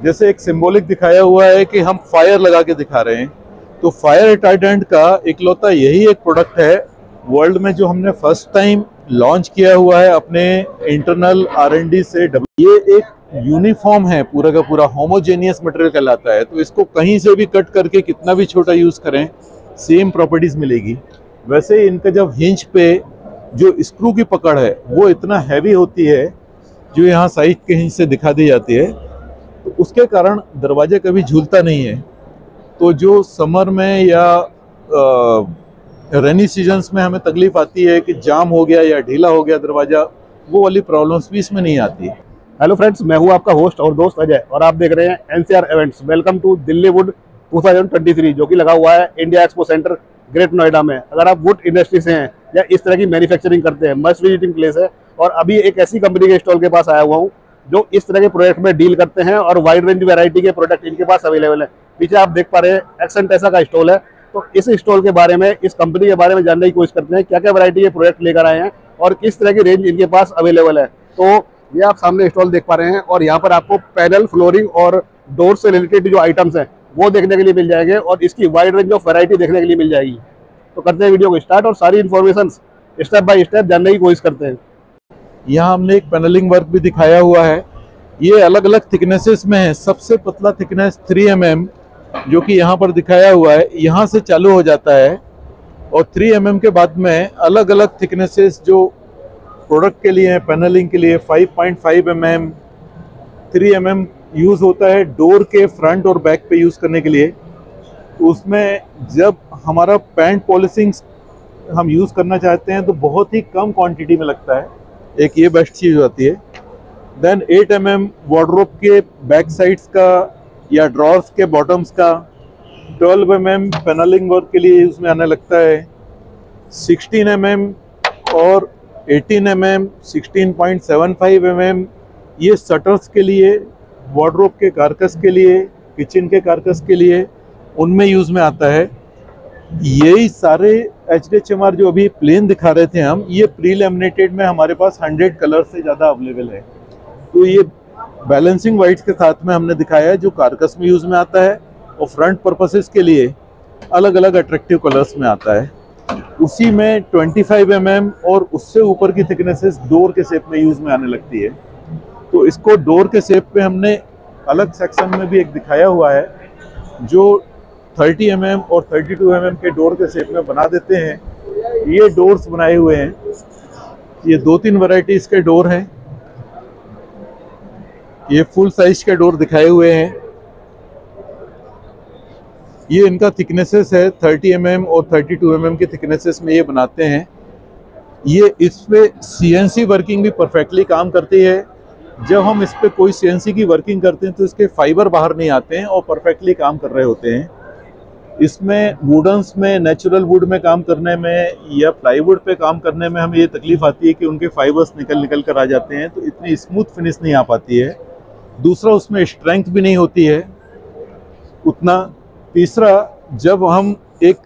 जैसे एक सिंबॉलिक दिखाया हुआ है कि हम फायर लगा के दिखा रहे हैं, तो फायर रिटार्डेंट का इकलौता यही एक प्रोडक्ट है वर्ल्ड में जो हमने फर्स्ट टाइम लॉन्च किया हुआ है अपने इंटरनल R&D से। ये एक यूनिफॉर्म है, पूरा का पूरा होमोजेनियस मटेरियल कहलाता है, तो इसको कहीं से भी कट करके कितना भी छोटा यूज करें सेम प्रॉपर्टीज मिलेगी। वैसे ही इनका जब हिंज पे जो स्क्रू की पकड़ है वो इतना हैवी होती है, जो यहाँ साइड के हिंज से दिखा दी जाती है, तो उसके कारण दरवाजा कभी झूलता नहीं है। तो जो समर में या रेनी सीजन्स में हमें तकलीफ आती है कि जाम हो गया या ढीला हो गया दरवाजा, वो वाली प्रॉब्लम्स भी इसमें नहीं आती। हेलो फ्रेंड्स, मैं हूं आपका होस्ट और दोस्त अजय और आप देख रहे हैं NCR events. Welcome to Delhi Wood 2023 जो कि लगा हुआ है India Expo Centre Great Noida में। अगर आप वुड इंडस्ट्री से हैं या इस तरह की मैन्युफैक्चरिंग करते हैं, मस्ट विजिटिंग प्लेस है। और अभी एक ऐसी कंपनी के स्टॉल के पास आया हुआ हूँ जो इस तरह के प्रोडक्ट में डील करते हैं और वाइड रेंज वैरायटी के प्रोडक्ट इनके पास अवेलेबल है। पीछे आप देख पा रहे हैं एक्सेंटेसा का स्टॉल है, तो इस स्टॉल के बारे में, इस कंपनी के बारे में जानने की कोशिश करते हैं, क्या क्या वैरायटी के प्रोडक्ट लेकर आए हैं और किस तरह की रेंज इनके पास अवेलेबल है। तो ये आप सामने स्टॉल देख पा रहे हैं और यहाँ पर आपको पैनल, फ्लोरिंग और डोर से रिलेटेड जो आइटम्स हैं वो देखने के लिए मिल जाएंगे और इसकी वाइड रेंज ऑफ वैरायटी देखने के लिए मिल जाएगी। तो करते हैं वीडियो को स्टार्ट और सारी इन्फॉर्मेशन स्टेप बाय स्टेप जानने की कोशिश करते हैं। यहाँ हमने एक पैनलिंग वर्क भी दिखाया हुआ है। ये अलग अलग थिकनेसेस में है। सबसे पतला थिकनेस 3 mm जो कि यहाँ पर दिखाया हुआ है, यहाँ से चालू हो जाता है और 3 mm के बाद में अलग अलग थिकनेसेस जो प्रोडक्ट के लिए हैं, पैनलिंग के लिए 5.5 mm, 3 mm यूज़ होता है डोर के फ्रंट और बैक पे यूज़ करने के लिए। उसमें जब हमारा पेंट पॉलिशिंग हम यूज़ करना चाहते हैं तो बहुत ही कम क्वांटिटी में लगता है, एक ये बेस्ट चीज़ होती है। देन 8 mm वार्डरोब के बैक साइड्स का या ड्रॉर्स के बॉटम्स का, 12 mm पैनलिंग वर्क के लिए उसमें आने लगता है, 16 mm और 18 mm, 16.75 mm ये शटर्स के लिए, वार्डरोब के कारकस के लिए, किचन के कारकस के लिए, उनमें यूज़ में आता है। यही सारे HDHMR जो अभी प्लेन दिखा रहे थे हम, ये प्री लैमिनेटेड में हमारे पास 100 कलर से ज़्यादा अवेलेबल है। तो ये बैलेंसिंग वाइट्स के साथ में हमने दिखाया है जो कारकस में यूज़ में आता है और फ्रंट पर्पसेस के लिए अलग अलग अट्रैक्टिव कलर्स में आता है। उसी में 25 mm और उससे ऊपर की थिकनेसेस डोर के शेप में यूज़ में आने लगती है। तो इसको डोर के शेप पे हमने अलग सेक्शन में भी एक दिखाया हुआ है जो 30 mm और 32 mm के डोर के शेप में बना देते हैं। ये डोर्स बनाए हुए हैं, ये 2-3 वैरायटीज के डोर हैं। ये फुल साइज के डोर दिखाए हुए हैं। ये इनका थिकनेसेस है 30 mm और 32 mm के थिकनेसेस में ये बनाते हैं। ये इस पे CNC वर्किंग भी परफेक्टली काम करती है। जब हम इस पे कोई CNC की वर्किंग करते हैं तो इसके फाइबर बाहर नहीं आते हैं और परफेक्टली काम कर रहे होते हैं। इसमें वुडन्स में, नेचुरल वुड में काम करने में या प्लाईवुड पे काम करने में हमें ये तकलीफ आती है कि उनके फाइबर्स निकल कर आ जाते हैं, तो इतनी स्मूथ फिनिश नहीं आ पाती है। दूसरा, उसमें स्ट्रेंथ भी नहीं होती है उतना। तीसरा, जब हम एक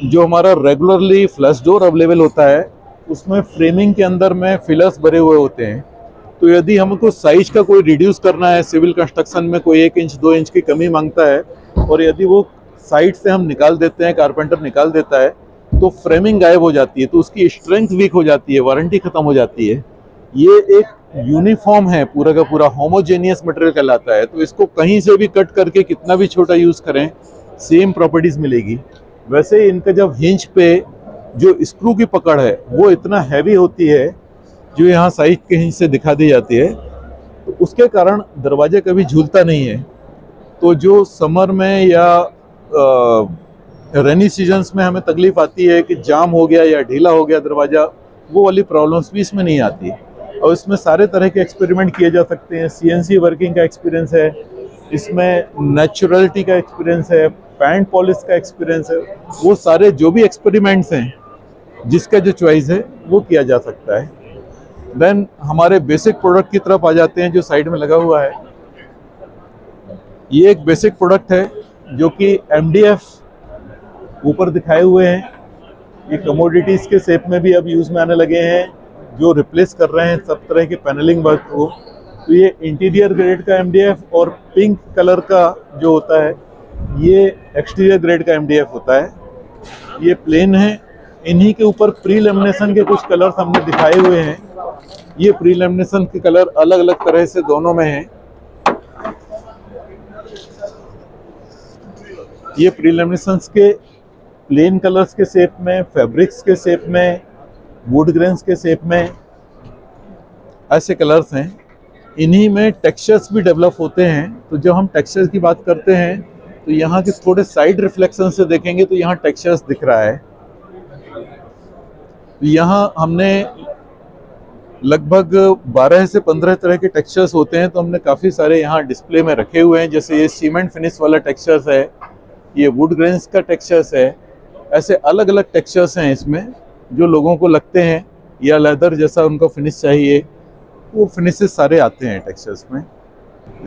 जो हमारा रेगुलरली फ्लश डोर अवेलेबल होता है उसमें फ्रेमिंग के अंदर में फिलर्स भरे हुए होते हैं, तो यदि हमको साइज का कोई रिड्यूस करना है, सिविल कंस्ट्रक्शन में कोई 1 इंच 2 इंच की कमी मांगता है और यदि वो साइड से हम निकाल देते हैं, कारपेंटर निकाल देता है, तो फ्रेमिंग गायब हो जाती है, तो उसकी स्ट्रेंथ वीक हो जाती है, वारंटी खत्म हो जाती है। ये एक यूनिफॉर्म है, पूरा का पूरा होमोजेनियस मटेरियल कहलाता है, तो इसको कहीं से भी कट करके कितना भी छोटा यूज़ करें सेम प्रॉपर्टीज मिलेगी। वैसे ही इनका जब हिंज पे जो स्क्रू की पकड़ है वो इतना हैवी होती है, जो यहाँ साइड के हिंज से दिखा दी जाती है, तो उसके कारण दरवाजा कभी झूलता नहीं है। तो जो समर में या रेनी सीजन्स में हमें तकलीफ आती है कि जाम हो गया या ढीला हो गया दरवाजा, वो वाली प्रॉब्लम्स भी इसमें नहीं आती। और इसमें सारे तरह के एक्सपेरिमेंट किए जा सकते हैं। CNC वर्किंग का एक्सपीरियंस है, इसमें नेचुरलिटी का एक्सपीरियंस है, पेंट पॉलिश का एक्सपीरियंस है। वो सारे जो भी एक्सपेरिमेंट्स हैं, जिसका जो चॉइस है वो किया जा सकता है। देन हमारे बेसिक प्रोडक्ट की तरफ आ जाते हैं जो साइड में लगा हुआ है। ये एक बेसिक प्रोडक्ट है जो कि MDF ऊपर दिखाए हुए हैं। ये कमोडिटीज़ के शेप में भी अब यूज़ में आने लगे हैं, जो रिप्लेस कर रहे हैं सब तरह के पैनलिंग वर्क को। तो ये इंटीरियर ग्रेड का MDF और पिंक कलर का जो होता है ये एक्सटीरियर ग्रेड का MDF होता है। ये प्लेन है। इन्हीं के ऊपर प्री लेमिनेशन के कुछ कलर्स हमने दिखाए हुए हैं। ये प्री लेमिनेशन के कलर अलग अलग तरह से दोनों में हैं। ये प्री लेमिनेशंस के प्लेन कलर्स के शेप में, फैब्रिक्स के शेप में, वुड ग्रेन्स के शेप में, ऐसे कलर्स हैं। इन्हीं में टेक्सचर्स भी डेवलप होते हैं। तो जब हम टेक्सचर्स की बात करते हैं तो यहाँ के थोड़े साइड रिफ्लेक्शन से देखेंगे तो यहाँ टेक्सचर्स दिख रहा है। यहाँ हमने लगभग 12 से 15 तरह के टेक्सचर्स होते हैं, तो हमने काफ़ी सारे यहाँ डिस्प्ले में रखे हुए हैं। जैसे ये सीमेंट फिनिश वाला टेक्सचर्स है, ये वुड ग्रेन्स का टेक्सचर्स है। ऐसे अलग अलग टेक्सचर्स हैं इसमें जो लोगों को लगते हैं, या लेदर जैसा उनको फिनिश चाहिए, वो फिनिशेस सारे आते हैं टेक्सचर्स में।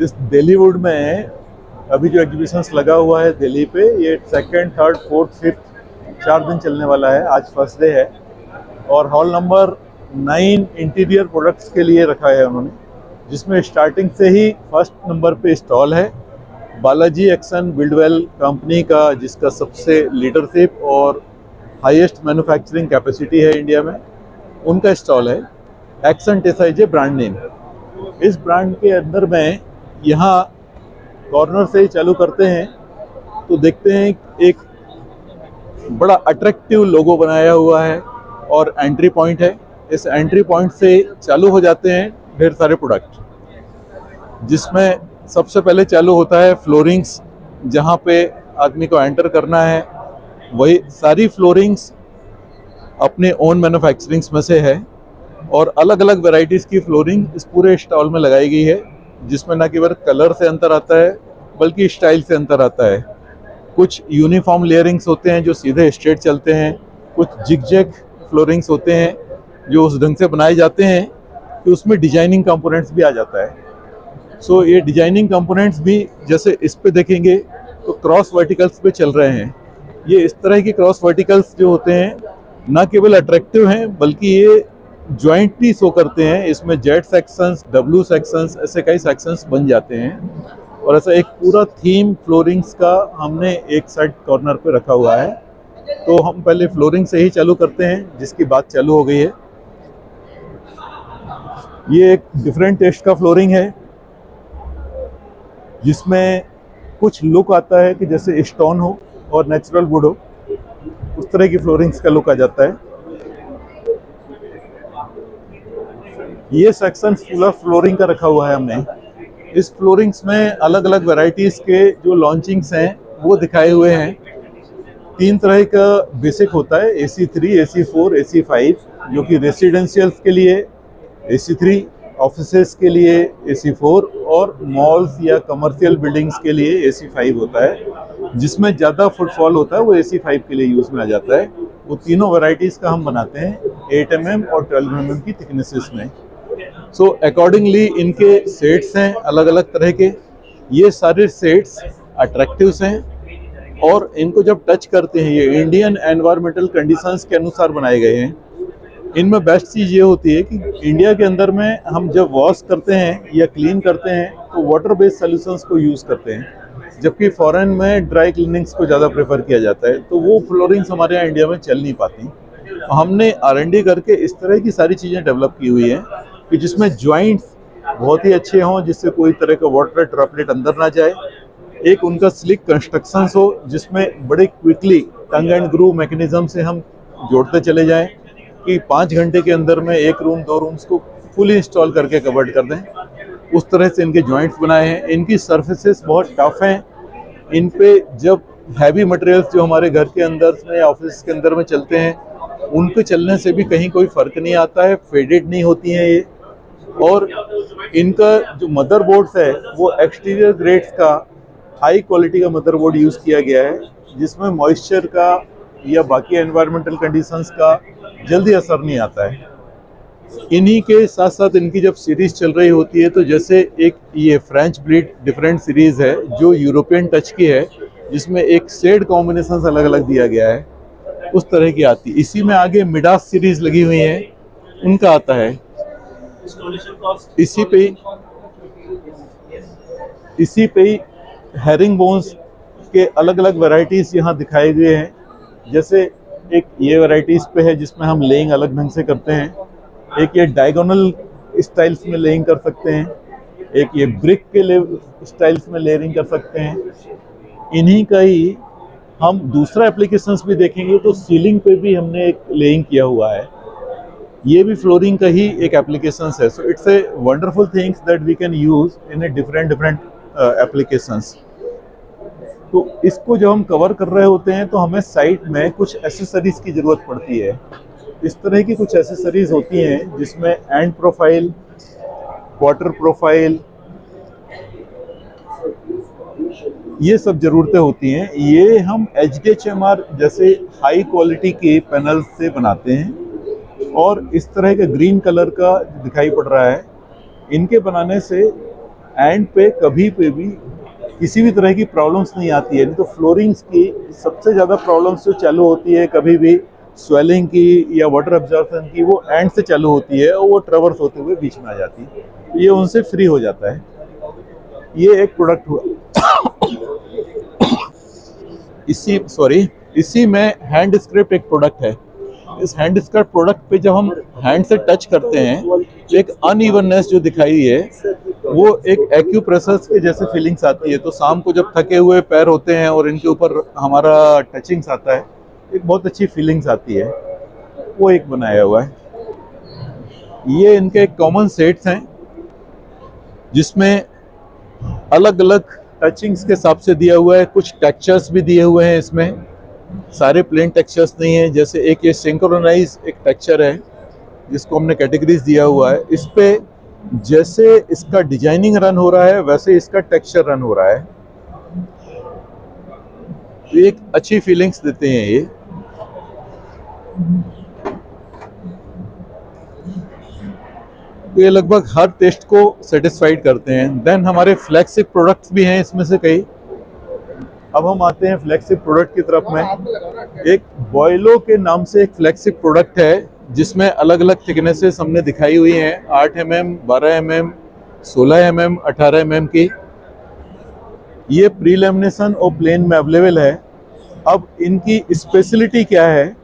इस दिल्ली वुड में अभी जो एग्जीबिशंस लगा हुआ है दिल्ली पे, ये 2nd, 3rd, 4th, 5th 4 दिन चलने वाला है। आज फर्स्ट डे है और हॉल नंबर 9 इंटीरियर प्रोडक्ट्स के लिए रखा है उन्होंने, जिसमें स्टार्टिंग से ही फर्स्ट नंबर पे स्टॉल है बालाजी एक्सन बिल्डवेल कंपनी का, जिसका सबसे लीडरशिप और हाईएस्ट मैन्युफैक्चरिंग कैपेसिटी है इंडिया में। उनका स्टॉल है। एक्सन टेसाइजे ब्रांड नेम। इस ब्रांड के अंदर में यहाँ कॉर्नर से ही चालू करते हैं तो देखते हैं एक बड़ा अट्रैक्टिव लोगो बनाया हुआ है और एंट्री पॉइंट है। इस एंट्री पॉइंट से चालू हो जाते हैं ढेर सारे प्रोडक्ट, जिसमें सबसे पहले चालू होता है फ्लोरिंग्स। जहाँ पे आदमी को एंटर करना है, वही सारी फ्लोरिंग्स अपने ओन मैन्युफैक्चरिंग्स में से है और अलग अलग वैरायटीज़ की फ्लोरिंग इस पूरे स्टॉल में लगाई गई है, जिसमें न केवल कलर से अंतर आता है बल्कि स्टाइल से अंतर आता है। कुछ यूनिफॉर्म लेयरिंग्स होते हैं जो सीधे स्ट्रेट चलते हैं, कुछ जिगजैग फ्लोरिंग्स होते हैं जो उस ढंग से बनाए जाते हैं कि उसमें डिजाइनिंग कंपोनेंट्स भी आ जाता है। सो ये डिजाइनिंग कंपोनेंट्स भी जैसे इस पे देखेंगे तो क्रॉस वर्टिकल्स पे चल रहे हैं। ये इस तरह की क्रॉस वर्टिकल्स जो होते हैं न केवल अट्रैक्टिव हैं बल्कि ये जॉइंट भी शो करते हैं। इसमें जेड सेक्शंस, डब्ल्यू सेक्शंस, ऐसे कई सेक्शंस बन जाते हैं और ऐसा एक पूरा थीम फ्लोरिंग्स का हमने एक साइड कॉर्नर पे रखा हुआ है। तो हम पहले फ्लोरिंग से ही चालू करते हैं, जिसकी बात चालू हो गई है। ये एक डिफरेंट टेस्ट का फ्लोरिंग है, जिसमें कुछ लुक आता है कि जैसे स्टोन हो और नेचुरल वुड हो, उस तरह की फ्लोरिंग्स का लुक आ जाता है। ये सेक्शन पूरा फ्लोरिंग का रखा हुआ है हमने। इस फ्लोरिंग्स में अलग अलग वैरायटीज़ के जो लॉन्चिंग्स हैं वो दिखाए हुए हैं। 3 तरह का बेसिक होता है, AC3, AC4, AC5, जो कि रेसिडेंशियल्स के लिए AC3, ऑफिसेस के लिए AC4 और मॉल्स या कमर्शियल बिल्डिंग्स के लिए AC5 होता है। जिसमें ज़्यादा फुटफॉल होता है वो AC5 के लिए यूज़ में आ जाता है। वो तीनों वैरायटीज़ का हम बनाते हैं 8 mm और 12 mm की थिकनेसेस में। सो अकॉर्डिंगली इनके सेट्स हैं अलग अलग तरह के। ये सारे सेट्स अट्रैक्टिव्स हैं और इनको जब टच करते हैं, ये इंडियन एनवायरमेंटल कंडीशंस के अनुसार बनाए गए हैं। इनमें बेस्ट चीज़ ये होती है कि इंडिया के अंदर में हम जब वॉश करते हैं या क्लीन करते हैं तो वाटर बेस्ड सॉल्यूशंस को यूज़ करते हैं, जबकि फॉरेन में ड्राई क्लीनिंग्स को ज़्यादा प्रेफर किया जाता है। तो वो फ्लोरिंग्स हमारे यहाँ इंडिया में चल नहीं पाती। हमने R&D करके इस तरह की सारी चीज़ें डेवलप की हुई हैं कि जिसमें जॉइंट्स बहुत ही अच्छे हों, जिससे कोई तरह का वाटर ड्रॉपलेट अंदर ना जाए। एक उनका स्लिक कंस्ट्रक्शंस हो, जिसमें बड़े quickly tongue and groove mechanism से हम जोड़ते चले जाएं कि 5 घंटे के अंदर में 1 रूम 2 रूम्स को फुली इंस्टॉल करके कवर्ड कर दें। उस तरह से इनके जॉइंट्स बनाए हैं। इनकी सर्फेसेस बहुत टफ हैं। इन पे जब हैवी मटेरियल्स जो हमारे घर के अंदर में ऑफिस के अंदर में चलते हैं, उनके चलने से भी कहीं कोई फ़र्क नहीं आता है, फेडेड नहीं होती हैं ये। और इनका जो मदरबोर्ड्स है वो एक्सटीरियर ग्रेड्स का हाई क्वालिटी का मदरबोर्ड यूज़ किया गया है, जिसमें मॉइस्चर का या बाकी एनवायरमेंटल कंडीशंस का जल्दी असर नहीं आता है। इन्हीं के साथ साथ इनकी जब सीरीज़ चल रही होती है, तो जैसे एक ये फ्रेंच ब्रीड डिफरेंट सीरीज़ है जो यूरोपियन टच की है, जिसमें एक शेड कॉम्बिनेशन अलग अलग दिया गया है, उस तरह की आती। इसी में आगे मिडास सीरीज़ लगी हुई है, उनका आता है। इसी पे इसी पे ही हेरिंग बोन्स के अलग अलग वैरायटीज़ यहाँ दिखाए गए हैं। जैसे एक ये वैरायटीज़ पे है जिसमें हम लेइंग अलग ढंग से करते हैं, एक ये डायगोनल स्टाइल्स में लेइंग कर सकते हैं, एक ये ब्रिक के स्टाइल्स में लेयरिंग कर सकते हैं। इन्हीं का ही हम दूसरा एप्लीकेशंस भी देखेंगे तो सीलिंग पे भी हमने एक लेइंग किया हुआ है, ये भी फ्लोरिंग का ही एक एप्लीकेशंस है। So it's a wonderful things that we can use in a different applications. तो इसको जब हम कवर कर रहे होते हैं तो हमें साइट में कुछ एसेसरीज की ज़रूरत पड़ती है। इस तरह की कुछ एसेसरीज होती हैं जिसमें एंड प्रोफाइल, वाटर प्रोफाइल, ये सब ज़रूरतें होती हैं। ये हम HDHMR जैसे हाई क्वालिटी के पैनल से बनाते हैं और इस तरह के ग्रीन कलर का दिखाई पड़ रहा है, इनके बनाने से एंड पे कभी पे भी किसी भी तरह की प्रॉब्लम्स नहीं आती है। नहीं तो फ्लोरिंग्स की सबसे ज़्यादा प्रॉब्लम्स जो चालू होती है कभी भी स्वेलिंग की या वाटर एब्जॉर्प्शन की, वो एंड से चालू होती है और वो ट्रैवर्स होते हुए बीच में आ जाती है, ये उनसे फ्री हो जाता है। ये एक प्रोडक्ट हुआ। इसी में हैंड स्क्रैप एक प्रोडक्ट है। इस हैंड स्क्रैप प्रोडक्ट पे जब हम हैंड से टच करते हैं तो एक अनइवननेस जो दिखाई है वो एक एक्यूप्रेशर्स के जैसे फीलिंग्स आती है। तो शाम को जब थके हुए पैर होते हैं और इनके ऊपर हमारा टचिंग्स आता है, एक बहुत अच्छी फीलिंग्स आती है, वो एक बनाया हुआ है। ये इनके कॉमन सेट्स हैं जिसमें अलग अलग टचिंग्स के हिसाब से दिया हुआ है, कुछ टेक्सचर्स भी दिए हुए हैं इसमें, सारे प्लेन टेक्सचर्स नहीं है। जैसे एक ये सिंक्रोनाइज एक टेक्सचर है जिसको हमने कैटेगरीज दिया हुआ है, इस पे जैसे इसका डिजाइनिंग रन हो रहा है वैसे इसका टेक्सचर रन हो रहा है, तो एक अच्छी फीलिंग्स देते हैं ये। तो ये लगभग हर टेस्ट को सेटिस्फाइड करते हैं। देन हमारे फ्लैगशिप प्रोडक्ट्स भी हैं इसमें से कई। अब हम आते हैं फ्लैगशिप प्रोडक्ट की तरफ में। एक बॉयलो के नाम से एक फ्लैगशिप प्रोडक्ट है जिसमें अलग अलग थिकनेसेस हमने दिखाई हुई हैं, 8 mm, 12 mm, 16 mm, 18 mm की। ये प्री लेमिनेशन और प्लेन में अवेलेबल है। अब इनकी स्पेशलिटी क्या है,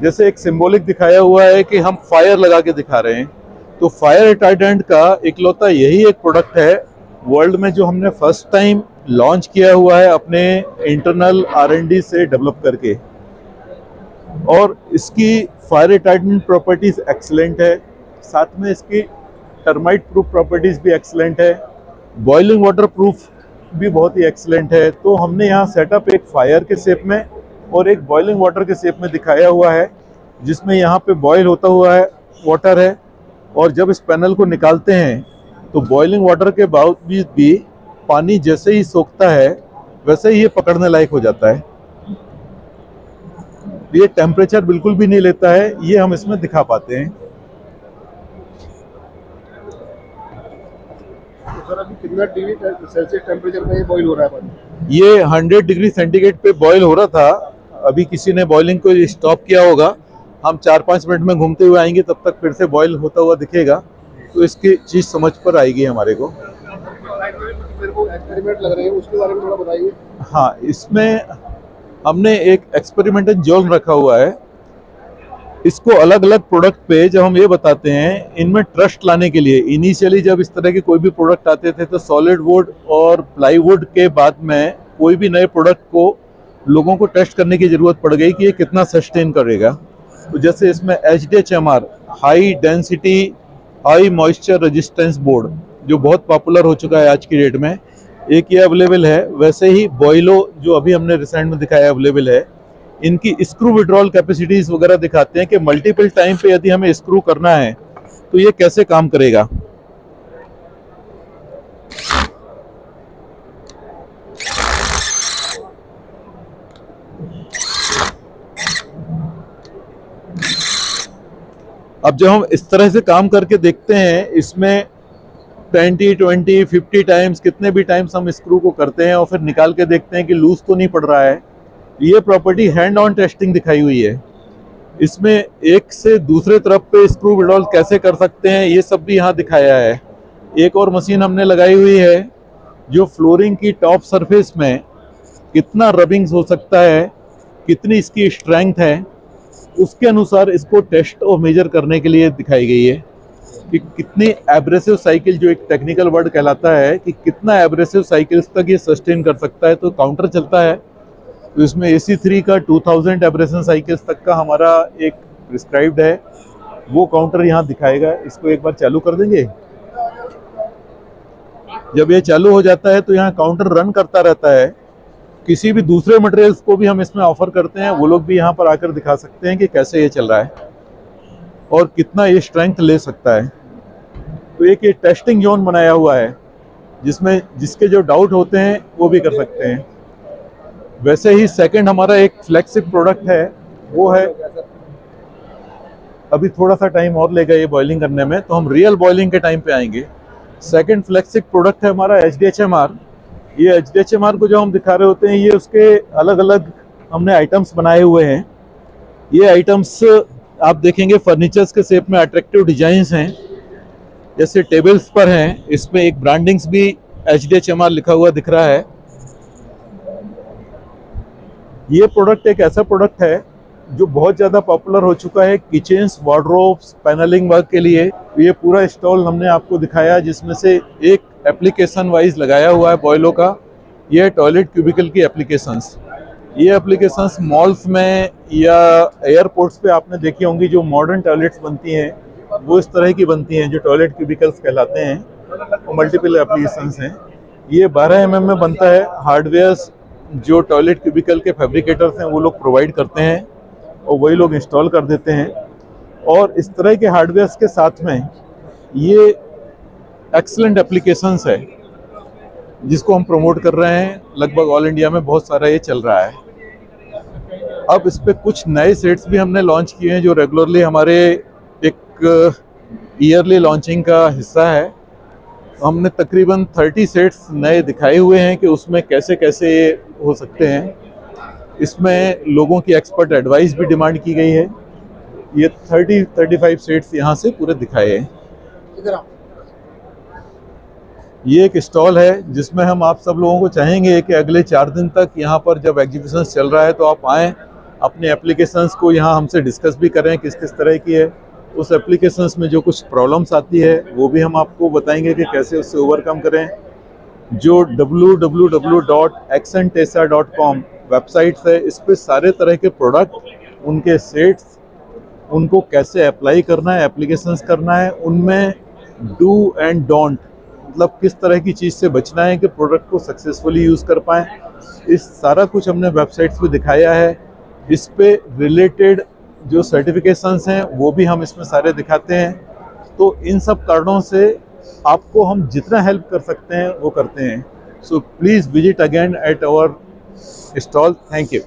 जैसे एक सिंबॉलिक दिखाया हुआ है कि हम फायर लगा के दिखा रहे हैं, तो फायर रिटार्डेंट का इकलौता यही एक प्रोडक्ट है वर्ल्ड में जो हमने फर्स्ट टाइम लॉन्च किया हुआ है अपने इंटरनल R&D से डेवलप करके। और इसकी फायर रिटार्डेंट प्रॉपर्टीज एक्सीलेंट है, साथ में इसकी टर्माइट प्रूफ प्रॉपर्टीज भी एक्सीलेंट है, बॉइलिंग वाटर प्रूफ भी बहुत ही एक्सीलेंट है। तो हमने यहाँ सेटअप एक फायर के शेप में और एक बॉइलिंग वाटर के शेप में दिखाया हुआ है, जिसमें यहाँ पे बॉयल होता हुआ है वाटर है, और जब इस पैनल को निकालते हैं तो बॉइलिंग वाटर के बावजूद भी पानी जैसे ही सोखता है वैसे ही ये पकड़ने लायक हो जाता है। ये टेम्परेचर बिल्कुल भी नहीं लेता है, ये हम इसमें दिखा पाते हैं। सर अभी कितना डिग्री सेल्सियस टेम्परेचर पे ये बॉईल हो रहा है पानी? ये 100 डिग्री सेंटीग्रेड पे बॉईल हो रहा था, अभी किसी ने बॉइलिंग को स्टॉप किया होगा। हम 4-5 मिनट में घूमते हुए आएंगे, तब तक फिर से बॉईल होता हुआ दिखेगा, तो इसकी चीज़ समझ पर आएगी हमारे को। मेरे को एक्सपेरिमेंट लग रहे हैं, उसके बारे में थोड़ा बताइए। हाँ, इसमें हमने एक एक्सपेरिमेंटल जोन रखा हुआ है। इसको अलग अलग प्रोडक्ट पे जब हम ये बताते हैं, इनमें ट्रस्ट लाने के लिए इनिशियली जब इस तरह के कोई भी प्रोडक्ट आते थे तो सॉलिड वुड और प्लाईवुड के बाद में कोई भी नए प्रोडक्ट को लोगों को टेस्ट करने की ज़रूरत पड़ गई कि ये कितना सस्टेन करेगा। तो जैसे इसमें HDHMR high density high moisture resistance board जो बहुत पॉपुलर हो चुका है आज की डेट में, एक ये अवेलेबल है। वैसे ही बॉयलो जो अभी हमने रिसेंट में दिखाया अवेलेबल है। इनकी स्क्रू विड्रॉल कैपेसिटीज वगैरह दिखाते हैं कि मल्टीपल टाइम पे यदि हमें स्क्रू करना है तो ये कैसे काम करेगा। अब जब हम इस तरह से काम करके देखते हैं, इसमें 20, 20, 50 टाइम्स कितने भी टाइम्स हम स्क्रू को करते हैं और फिर निकाल के देखते हैं कि लूज तो नहीं पड़ रहा है। ये प्रॉपर्टी हैंड ऑन टेस्टिंग दिखाई हुई है। इसमें एक से दूसरे तरफ पे स्क्रू विड्रॉल कैसे कर सकते हैं ये सब भी यहाँ दिखाया है। एक और मशीन हमने लगाई हुई है जो फ्लोरिंग की टॉप सरफेस में कितना रबिंग्स हो सकता है, कितनी इसकी स्ट्रेंथ है, उसके अनुसार इसको टेस्ट और मेजर करने के लिए दिखाई गई है कि कितनी एब्रेसिव साइकिल, जो एक टेक्निकल वर्ड कहलाता है कि कितना एब्रेसिव साइकिल्स तक ये सस्टेन कर सकता है। तो काउंटर चलता है, तो इसमें AC3 का 2000 एब्रेशन साइकिल्स तक का हमारा एक प्रिस्क्राइब्ड है, वो काउंटर यहाँ दिखाएगा। इसको एक बार चालू कर देंगे। जब ये चालू हो जाता है तो यहाँ काउंटर रन करता रहता है। किसी भी दूसरे मटेरियल्स को भी हम इसमें ऑफर करते हैं, वो लोग भी यहाँ पर आकर दिखा सकते हैं कि कैसे ये चल रहा है और कितना ये स्ट्रेंथ ले सकता है। तो एक ये टेस्टिंग जोन बनाया हुआ है जिसमें जिसके जो डाउट होते हैं वो भी कर सकते हैं। वैसे ही सेकंड हमारा एक फ्लैगशिप प्रोडक्ट है, वो है, अभी थोड़ा सा टाइम और लेगा ये बॉइलिंग करने में, तो हम रियल बॉइलिंग के टाइम पे आएंगे। सेकंड फ्लैगशिप प्रोडक्ट है हमारा HDHMR। ये HDHMR को जो हम दिखा रहे होते हैं, ये उसके अलग अलग हमने आइटम्स बनाए हुए हैं। ये आइटम्स आप देखेंगे फर्नीचर्स के शेप में अट्रैक्टिव डिजाइन्स हैं, जैसे टेबल्स पर हैं, इसमें एक ब्रांडिंग्स भी HDHMR लिखा हुआ दिख रहा है। ये प्रोडक्ट एक ऐसा प्रोडक्ट है जो बहुत ज़्यादा पॉपुलर हो चुका है किचन्स, वार्डरोब्स, पैनलिंग वर्क के लिए। ये पूरा स्टॉल हमने आपको दिखाया जिसमें से एक एप्लीकेशन वाइज लगाया हुआ है बॉयलों का। ये टॉयलेट क्यूबिकल की एप्लीकेशंस। ये एप्लीकेशंस मॉल्स में या एयरपोर्ट्स पे आपने देखी होंगी, जो मॉडर्न टॉयलेट्स बनती हैं वो इस तरह की बनती हैं, जो टॉयलेट क्यूबिकल्स कहलाते हैं। मल्टीपल एप्लीकेशंस हैं। ये 12 mm में बनता है। हार्डवेयर्स जो टॉयलेट क्यूबिकल के फैब्रिकेटर्स हैं वो लोग प्रोवाइड करते हैं और वही लोग इंस्टॉल कर देते हैं। और इस तरह के हार्डवेयर्स के साथ में ये एक्सीलेंट एप्लीकेशंस है जिसको हम प्रमोट कर रहे हैं। लगभग ऑल इंडिया में बहुत सारा ये चल रहा है। अब इस पे कुछ नए सेट्स भी हमने लॉन्च किए हैं जो रेगुलरली हमारे एक ईयरली लॉन्चिंग का हिस्सा है। तो हमने तकरीबन 30 सेट्स नए दिखाए हुए हैं कि उसमें कैसे कैसे ये हो सकते हैं। इसमें लोगों की एक्सपर्ट एडवाइस भी डिमांड की गई है। ये 30-35 सेट्स यहाँ से पूरे दिखाए हैं। ये एक स्टॉल है जिसमें हम आप सब लोगों को चाहेंगे कि अगले 4 दिन तक यहाँ पर जब एग्जीबिशन चल रहा है तो आप आएँ, अपने एप्लीकेशंस को यहाँ हमसे डिस्कस भी करें किस किस तरह की है। उस एप्लीकेशंस में जो कुछ प्रॉब्लम्स आती है वो भी हम आपको बताएंगे कि कैसे उससे ओवरकम करें। जो www.accentesa.com वेबसाइट्स है, इस पे सारे तरह के प्रोडक्ट, उनके सेट्स, उनको कैसे अप्लाई करना है, एप्लीकेशंस करना है, उनमें डू एंड डोंट, मतलब किस तरह की चीज़ से बचना है कि प्रोडक्ट को सक्सेसफुली यूज़ कर पाएँ, इस सारा कुछ हमने वेबसाइट्स पे दिखाया है। इस पे रिलेटेड जो सर्टिफिकेशंस हैं वो भी हम इसमें सारे दिखाते हैं। तो इन सब कारणों से आपको हम जितना हेल्प कर सकते हैं वो करते हैं। So please visit again at our stall. Thank you.